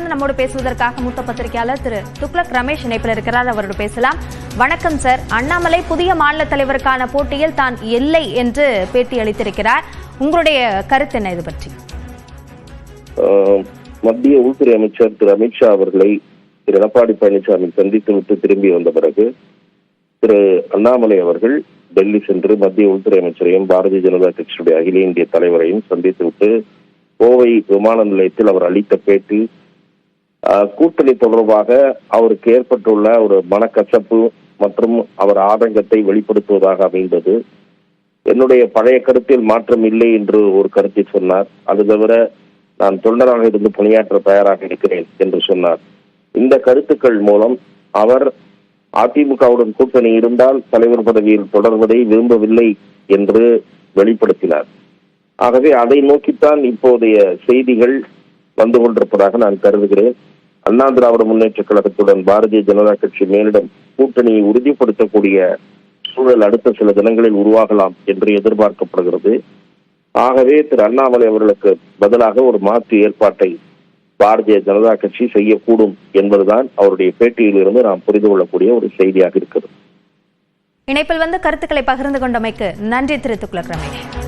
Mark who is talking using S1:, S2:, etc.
S1: நம்மோடு பேசுவதற்காக மூத்த பத்திரிகையாளர் திரு துக்ளக் ரமேஷ் இணைப்பில் இருக்கிறார். அவரோடு பேசலாம். வணக்கம் சார். அண்ணாமலை புதிய மாநில தலைவருக்கான போட்டியில் தான் இல்லை என்று பேட்டி அளித்திருக்கிறார். உங்களுடைய கருத்து என்ன இது பற்றி?
S2: மத்திய உள்துறை அமைச்சர் திரு அமித்ஷா அவர்களை திரு எடப்பாடி பழனிசாமி சந்தித்துவிட்டு திரும்பி வந்த பிறகு திரு அண்ணாமலை அவர்கள் டெல்லி சென்று மத்திய உள்துறை அமைச்சரையும் பாரதிய ஜனதா கட்சியுடைய அகில இந்திய தலைவரையும் சந்தித்துவிட்டு கோவை விமான நிலையத்தில் அவர் அளித்த பேட்டி கூட்டணி தொடர்பாக அவருக்கு ஏற்பட்டுள்ள ஒரு மனக்கசப்பு மற்றும் அவர் ஆதங்கத்தை வெளிப்படுத்துவதாக அமைந்தது. என்னுடைய பழைய கருத்தில் மாற்றம் இல்லை என்று ஒரு கருத்தை சொன்னார். அது தவிர நான் தொண்டராக இருந்து பணியாற்ற தயாராக இருக்கிறேன் என்று சொன்னார். இந்த கருத்துக்கள் மூலம் அவர் அதிமுகவுடன் கூட்டணி இருந்தால் தலைவர் பதவியில் தொடர்வதை விரும்பவில்லை என்று வெளிப்படுத்தினார். ஆகவே அதை நோக்கித்தான் இப்போதைய செய்திகள் வந்து கொண்டிருப்பதாக நான் கருதுகிறேன். அண்ணா திராவிட முன்னேற்ற கழகத்துடன் பாரதிய ஜனதா கட்சி மேலிடம் கூட்டணியை உறுதிப்படுத்தக்கூடிய சூழல் அடுத்த சில தினங்களில் உருவாகலாம் என்று எதிர்பார்க்கப்படுகிறது. ஆகவே திரு அண்ணாமலை அவர்களுக்கு பதிலாக ஒரு மாற்று ஏற்பாட்டை பாரதிய ஜனதா கட்சி செய்யக்கூடும் என்பதுதான் அவருடைய பேட்டியில் இருந்து நாம் புரிந்து கொள்ளக்கூடிய ஒரு செய்தியாக இருக்கிறது.
S1: இணைப்பில் வந்து கருத்துக்களை பகிர்ந்து கொண்டமைக்கு நன்றி திரு துக்ளக் ரமேஷ்.